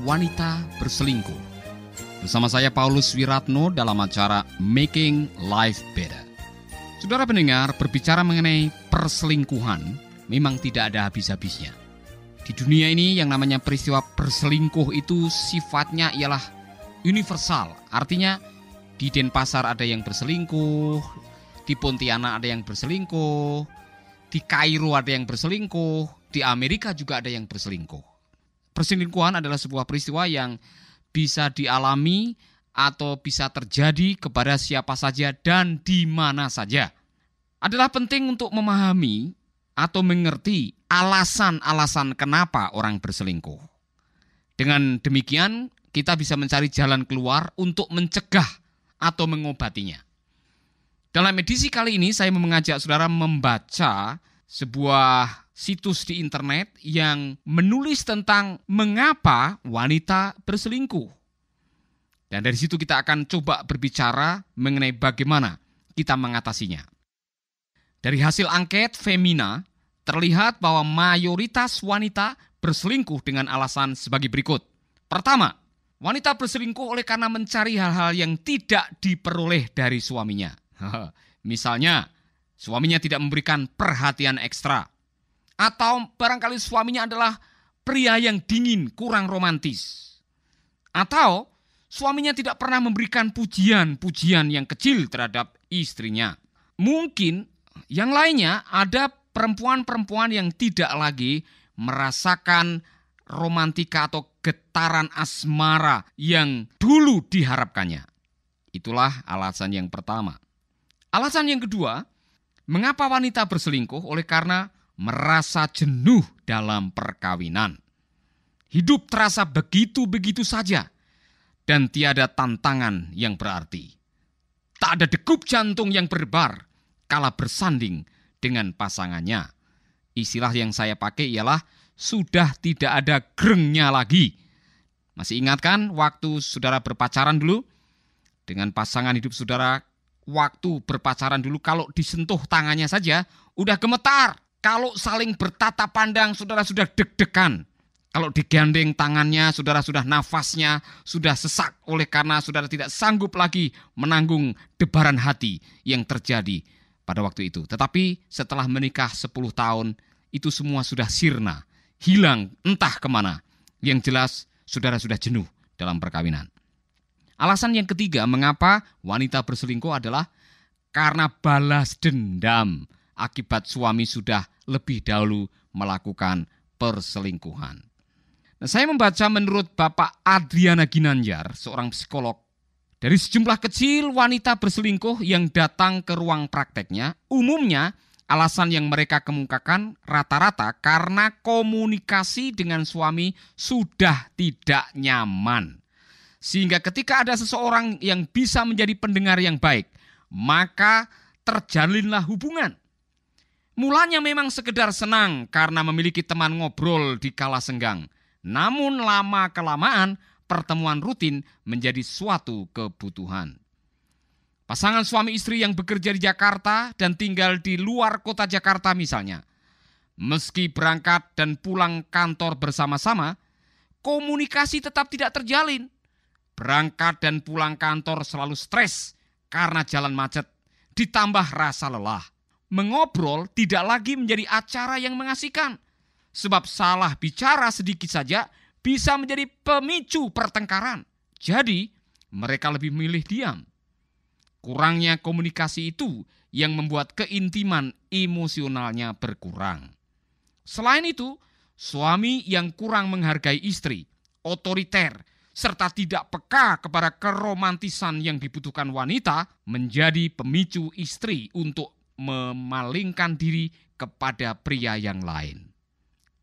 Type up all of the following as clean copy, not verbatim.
wanita berselingkuh. Bersama saya Paulus Wiratno dalam acara Making Life Better. Saudara pendengar, berbicara mengenai perselingkuhan memang tidak ada habis-habisnya. Di dunia ini yang namanya peristiwa berselingkuh itu sifatnya ialah universal. Artinya di Denpasar ada yang berselingkuh, di Pontianak ada yang berselingkuh, di Kairo ada yang berselingkuh, di Amerika juga ada yang berselingkuh. Perselingkuhan adalah sebuah peristiwa yang bisa dialami atau bisa terjadi kepada siapa saja dan di mana saja. Adalah penting untuk memahami atau mengerti alasan-alasan kenapa orang berselingkuh. Dengan demikian, kita bisa mencari jalan keluar untuk mencegah atau mengobatinya. Dalam edisi kali ini, saya mengajak saudara membaca sebuah situs di internet yang menulis tentang mengapa wanita berselingkuh. Dan dari situ kita akan coba berbicara mengenai bagaimana kita mengatasinya. Dari hasil angket Femina, terlihat bahwa mayoritas wanita berselingkuh dengan alasan sebagai berikut. Pertama, wanita berselingkuh oleh karena mencari hal-hal yang tidak diperoleh dari suaminya. Misalnya, suaminya tidak memberikan perhatian ekstra. Atau barangkali suaminya adalah pria yang dingin, kurang romantis. Atau suaminya tidak pernah memberikan pujian-pujian yang kecil terhadap istrinya. Mungkin yang lainnya ada perempuan-perempuan yang tidak lagi merasakan romantika atau getaran asmara yang dulu diharapkannya. Itulah alasan yang pertama. Alasan yang kedua, mengapa wanita berselingkuh? Oleh karena merasa jenuh dalam perkawinan. Hidup terasa begitu-begitu saja dan tiada tantangan yang berarti. Tak ada degup jantung yang berdebar kala bersanding dengan pasangannya. Istilah yang saya pakai ialah sudah tidak ada grengnya lagi. Masih ingat kan waktu saudara berpacaran dulu? Dengan pasangan hidup saudara, waktu berpacaran dulu kalau disentuh tangannya saja udah gemetar. Kalau saling bertatap pandang, saudara sudah deg-degan. Kalau digandeng tangannya, saudara sudah nafasnya sudah sesak oleh karena saudara tidak sanggup lagi menanggung debaran hati yang terjadi pada waktu itu. Tetapi setelah menikah 10 tahun, itu semua sudah sirna, hilang entah kemana. Yang jelas, saudara sudah jenuh dalam perkawinan. Alasan yang ketiga, mengapa wanita berselingkuh adalah karena balas dendam akibat suami sudah lebih dahulu melakukan perselingkuhan. Nah, saya membaca menurut Bapak Adriana Ginanjar, seorang psikolog, dari sejumlah kecil wanita berselingkuh yang datang ke ruang prakteknya, umumnya alasan yang mereka kemukakan rata-rata karena komunikasi dengan suami sudah tidak nyaman. Sehingga ketika ada seseorang yang bisa menjadi pendengar yang baik, maka terjalinlah hubungan. Mulanya memang sekedar senang karena memiliki teman ngobrol di kala senggang. Namun lama-kelamaan pertemuan rutin menjadi suatu kebutuhan. Pasangan suami istri yang bekerja di Jakarta dan tinggal di luar kota Jakarta misalnya. Meski berangkat dan pulang kantor bersama-sama, komunikasi tetap tidak terjalin. Berangkat dan pulang kantor selalu stres karena jalan macet, ditambah rasa lelah. Mengobrol tidak lagi menjadi acara yang mengasihkan. Sebab salah bicara sedikit saja bisa menjadi pemicu pertengkaran. Jadi mereka lebih memilih diam. Kurangnya komunikasi itu yang membuat keintiman emosionalnya berkurang. Selain itu, suami yang kurang menghargai istri, otoriter, serta tidak peka kepada keromantisan yang dibutuhkan wanita menjadi pemicu istri untuk memalingkan diri kepada pria yang lain.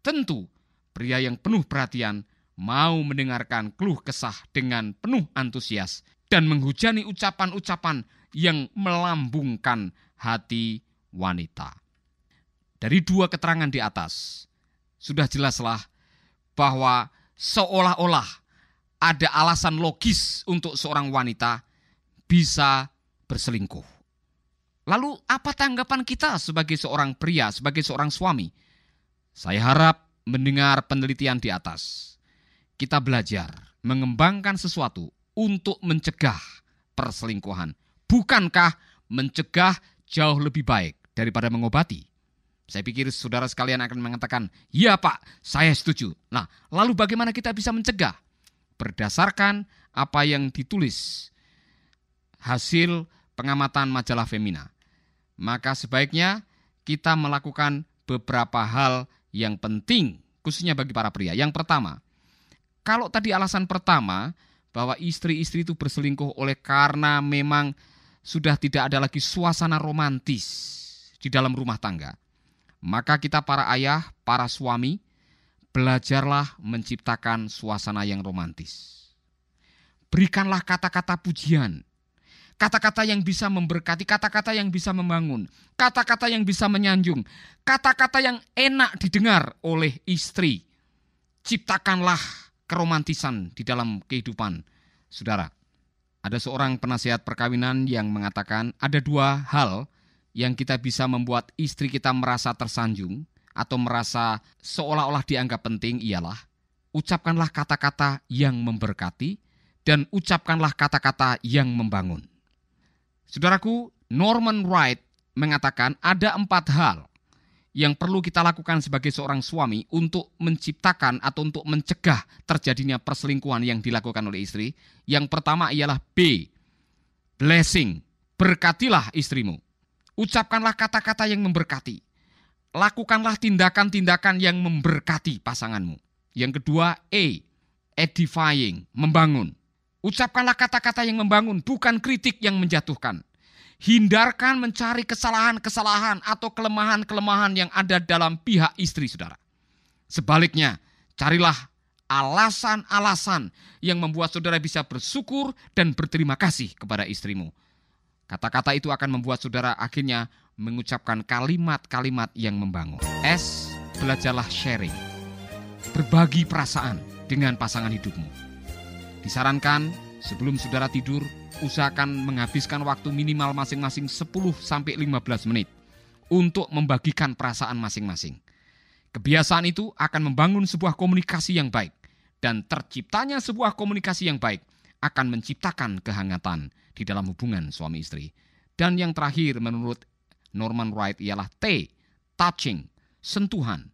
Tentu, pria yang penuh perhatian mau mendengarkan keluh kesah dengan penuh antusias dan menghujani ucapan-ucapan yang melambungkan hati wanita. Dari dua keterangan di atas, sudah jelaslah bahwa seolah-olah ada alasan logis untuk seorang wanita bisa berselingkuh. Lalu apa tanggapan kita sebagai seorang pria, sebagai seorang suami? Saya harap mendengar penelitian di atas. kita belajar mengembangkan sesuatu untuk mencegah perselingkuhan. Bukankah mencegah jauh lebih baik daripada mengobati? Saya pikir saudara sekalian akan mengatakan, ya Pak, saya setuju. Nah, lalu bagaimana kita bisa mencegah? Berdasarkan apa yang ditulis hasil pengamatan majalah Femina. Maka sebaiknya kita melakukan beberapa hal yang penting, khususnya bagi para pria. Yang pertama, kalau tadi alasan pertama bahwa istri-istri itu berselingkuh oleh karena memang sudah tidak ada lagi suasana romantis di dalam rumah tangga, maka kita para ayah, para suami, belajarlah menciptakan suasana yang romantis. Berikanlah kata-kata pujian, kata-kata yang bisa memberkati, kata-kata yang bisa membangun, kata-kata yang bisa menyanjung, kata-kata yang enak didengar oleh istri. Ciptakanlah keromantisan di dalam kehidupan saudara. Ada seorang penasihat perkawinan yang mengatakan ada dua hal yang kita bisa membuat istri kita merasa tersanjung atau merasa seolah-olah dianggap penting, ialah ucapkanlah kata-kata yang memberkati dan ucapkanlah kata-kata yang membangun. Saudaraku, Norman Wright mengatakan ada 4 hal yang perlu kita lakukan sebagai seorang suami untuk menciptakan atau untuk mencegah terjadinya perselingkuhan yang dilakukan oleh istri. Yang pertama ialah B, blessing, berkatilah istrimu. Ucapkanlah kata-kata yang memberkati. Lakukanlah tindakan-tindakan yang memberkati pasanganmu. Yang kedua, E, edifying, membangun. Ucapkanlah kata-kata yang membangun, bukan kritik yang menjatuhkan. Hindarkan mencari kesalahan-kesalahan atau kelemahan-kelemahan yang ada dalam pihak istri saudara. Sebaliknya, carilah alasan-alasan yang membuat saudara bisa bersyukur dan berterima kasih kepada istrimu. Kata-kata itu akan membuat saudara akhirnya mengucapkan kalimat-kalimat yang membangun. S, belajarlah sharing. Berbagi perasaan dengan pasangan hidupmu. Disarankan sebelum saudara tidur, usahakan menghabiskan waktu minimal masing-masing 10-15 menit untuk membagikan perasaan masing-masing. Kebiasaan itu akan membangun sebuah komunikasi yang baik, dan terciptanya sebuah komunikasi yang baik akan menciptakan kehangatan di dalam hubungan suami istri. Dan yang terakhir menurut Norman Wright ialah T, touching, sentuhan.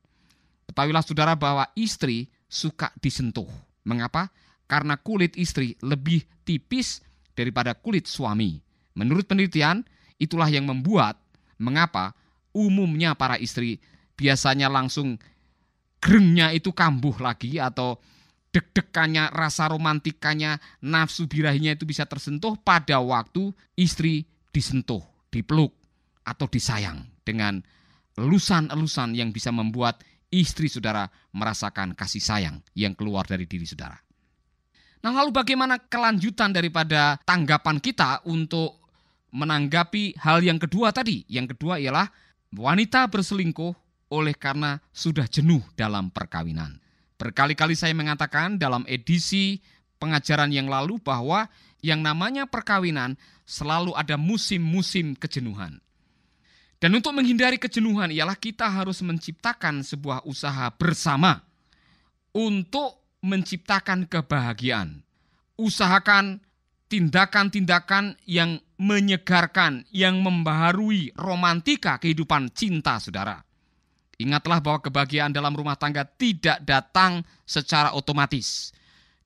Ketahuilah saudara bahwa istri suka disentuh. Mengapa? Karena kulit istri lebih tipis daripada kulit suami. Menurut penelitian, itulah yang membuat mengapa umumnya para istri biasanya langsung gerengnya itu kambuh lagi, atau deg-degannya, rasa romantikanya, nafsu birahinya itu bisa tersentuh pada waktu istri disentuh, dipeluk, atau disayang dengan elusan-elusan yang bisa membuat istri saudara merasakan kasih sayang yang keluar dari diri saudara. Nah, lalu bagaimana kelanjutan daripada tanggapan kita untuk menanggapi hal yang kedua tadi? Yang kedua ialah wanita berselingkuh oleh karena sudah jenuh dalam perkawinan. Berkali-kali saya mengatakan dalam edisi pengajaran yang lalu bahwa yang namanya perkawinan selalu ada musim-musim kejenuhan. Dan untuk menghindari kejenuhan ialah kita harus menciptakan sebuah usaha bersama untuk menciptakan kebahagiaan. Usahakan tindakan-tindakan yang menyegarkan, yang membaharui romantika kehidupan cinta saudara. Ingatlah bahwa kebahagiaan dalam rumah tangga tidak datang secara otomatis.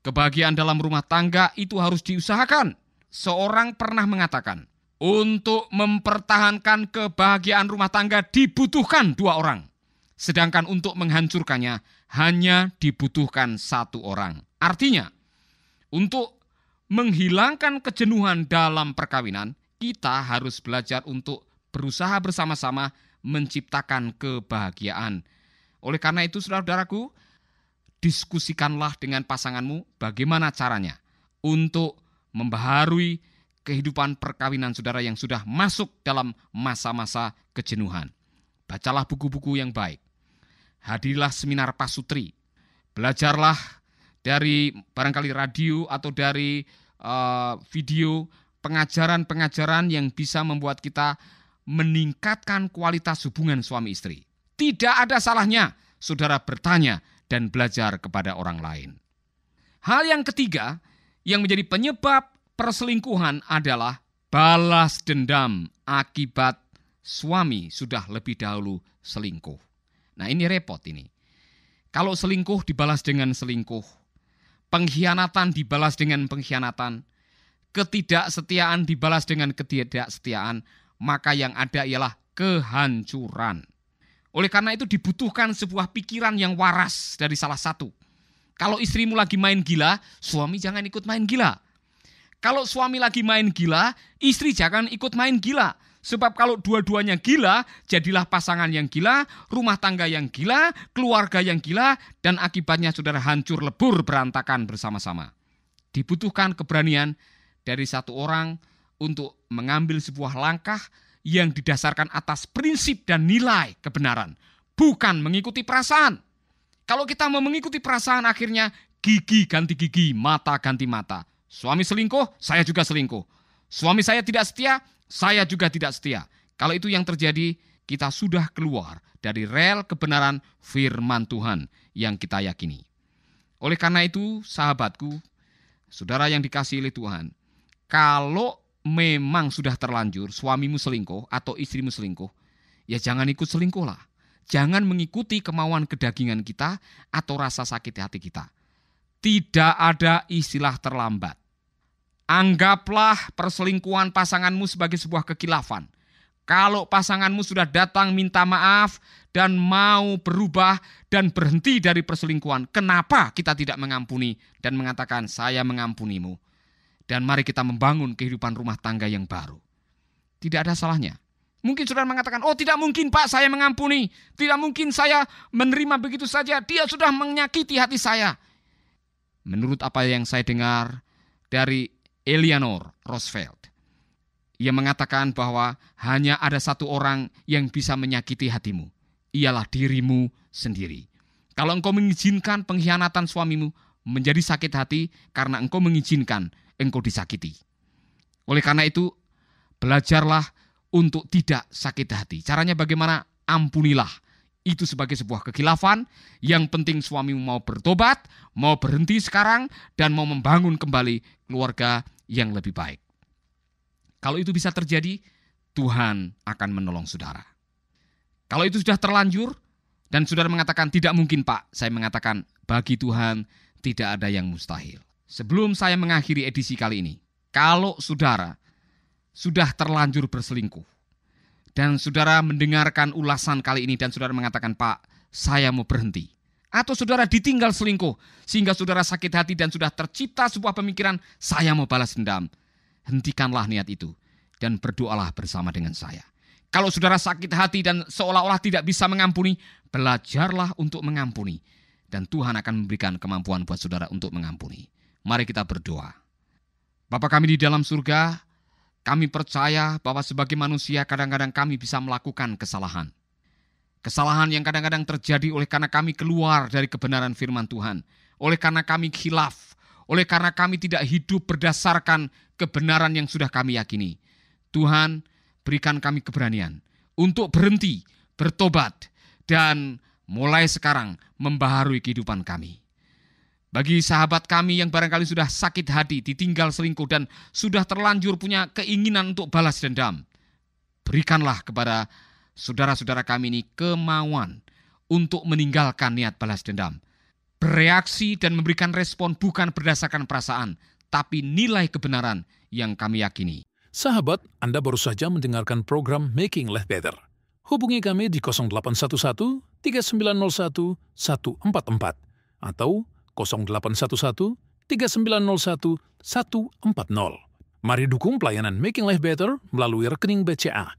Kebahagiaan dalam rumah tangga itu harus diusahakan. Seorang pernah mengatakan, untuk mempertahankan kebahagiaan rumah tangga dibutuhkan 2 orang. Sedangkan untuk menghancurkannya hanya dibutuhkan 1 orang. Artinya, untuk menghilangkan kejenuhan dalam perkawinan, kita harus belajar untuk berusaha bersama-sama menciptakan kebahagiaan. Oleh karena itu, saudara-saudaraku, diskusikanlah dengan pasanganmu bagaimana caranya untuk membaharui kehidupan perkawinan saudara yang sudah masuk dalam masa-masa kejenuhan. Bacalah buku-buku yang baik. Hadirilah seminar pasutri. Belajarlah dari barangkali radio atau dari video pengajaran-pengajaran yang bisa membuat kita meningkatkan kualitas hubungan suami istri. Tidak ada salahnya saudara bertanya dan belajar kepada orang lain. Hal yang ketiga yang menjadi penyebab perselingkuhan adalah balas dendam akibat suami sudah lebih dahulu selingkuh. Nah, ini repot ini. Kalau selingkuh dibalas dengan selingkuh, pengkhianatan dibalas dengan pengkhianatan, ketidaksetiaan dibalas dengan ketidaksetiaan, maka yang ada ialah kehancuran. Oleh karena itu dibutuhkan sebuah pikiran yang waras dari salah satu. Kalau istrimu lagi main gila, suami jangan ikut main gila. Kalau suami lagi main gila, istri jangan ikut main gila. Sebab kalau dua-duanya gila, jadilah pasangan yang gila, rumah tangga yang gila, keluarga yang gila, dan akibatnya saudara hancur lebur berantakan bersama-sama. Dibutuhkan keberanian dari satu orang untuk mengambil sebuah langkah yang didasarkan atas prinsip dan nilai kebenaran, bukan mengikuti perasaan. Kalau kita mau mengikuti perasaan, akhirnya gigi ganti gigi, mata ganti mata. Suami selingkuh, saya juga selingkuh. Suami saya tidak setia, saya juga tidak setia. Kalau itu yang terjadi, kita sudah keluar dari rel kebenaran firman Tuhan yang kita yakini. Oleh karena itu, sahabatku, saudara yang dikasihi oleh Tuhan, kalau memang sudah terlanjur suamimu selingkuh atau istrimu selingkuh, ya jangan ikut selingkuhlah. Jangan mengikuti kemauan kedagingan kita atau rasa sakit hati kita. Tidak ada istilah terlambat. Anggaplah perselingkuhan pasanganmu sebagai sebuah kekhilafan. Kalau pasanganmu sudah datang minta maaf dan mau berubah dan berhenti dari perselingkuhan, kenapa kita tidak mengampuni dan mengatakan saya mengampunimu? Dan mari kita membangun kehidupan rumah tangga yang baru. Tidak ada salahnya. Mungkin saudara mengatakan, oh tidak mungkin Pak saya mengampuni. Tidak mungkin saya menerima begitu saja. Dia sudah menyakiti hati saya. Menurut apa yang saya dengar dari Eleanor Roosevelt, ia mengatakan bahwa hanya ada satu orang yang bisa menyakiti hatimu. Ialah dirimu sendiri. Kalau engkau mengizinkan pengkhianatan suamimu menjadi sakit hati karena engkau mengizinkan engkau disakiti. Oleh karena itu, belajarlah untuk tidak sakit hati. Caranya bagaimana? Ampunilah. Itu sebagai sebuah kekhilafan. Yang penting suamimu mau bertobat, mau berhenti sekarang, dan mau membangun kembali keluarga yang lebih baik. Kalau itu bisa terjadi, Tuhan akan menolong saudara. Kalau itu sudah terlanjur, dan saudara mengatakan tidak mungkin Pak, saya mengatakan bagi Tuhan tidak ada yang mustahil. Sebelum saya mengakhiri edisi kali ini, kalau saudara sudah terlanjur berselingkuh, dan saudara mendengarkan ulasan kali ini dan saudara mengatakan, Pak, saya mau berhenti. Atau saudara ditinggal selingkuh, sehingga saudara sakit hati dan sudah tercipta sebuah pemikiran, saya mau balas dendam. Hentikanlah niat itu, dan berdoalah bersama dengan saya. Kalau saudara sakit hati dan seolah-olah tidak bisa mengampuni, belajarlah untuk mengampuni. Dan Tuhan akan memberikan kemampuan buat saudara untuk mengampuni. Mari kita berdoa. Bapa kami di dalam surga, kami percaya bahwa sebagai manusia kadang-kadang kami bisa melakukan kesalahan. Kesalahan yang kadang-kadang terjadi oleh karena kami keluar dari kebenaran firman Tuhan. Oleh karena kami khilaf. Oleh karena kami tidak hidup berdasarkan kebenaran yang sudah kami yakini. Tuhan, berikan kami keberanian untuk berhenti, bertobat, dan mulai sekarang membaharui kehidupan kami. Bagi sahabat kami yang barangkali sudah sakit hati, ditinggal selingkuh dan sudah terlanjur punya keinginan untuk balas dendam, berikanlah kepada saudara-saudara kami ini kemauan untuk meninggalkan niat balas dendam. Bereaksi dan memberikan respon bukan berdasarkan perasaan, tapi nilai kebenaran yang kami yakini. Sahabat, Anda baru saja mendengarkan program Making Life Better. Hubungi kami di 0811 3901 144 atau 0811 3901 140. Mari dukung pelayanan Making Life Better melalui rekening BCA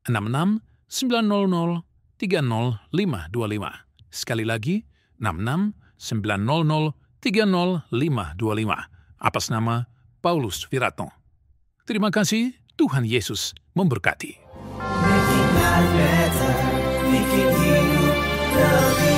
66 900 30525. Sekali lagi, 66 900 30525. Atas nama Paulus Wiratno. Terima kasih, Tuhan Yesus memberkati. Making life better, bikin hidup lebih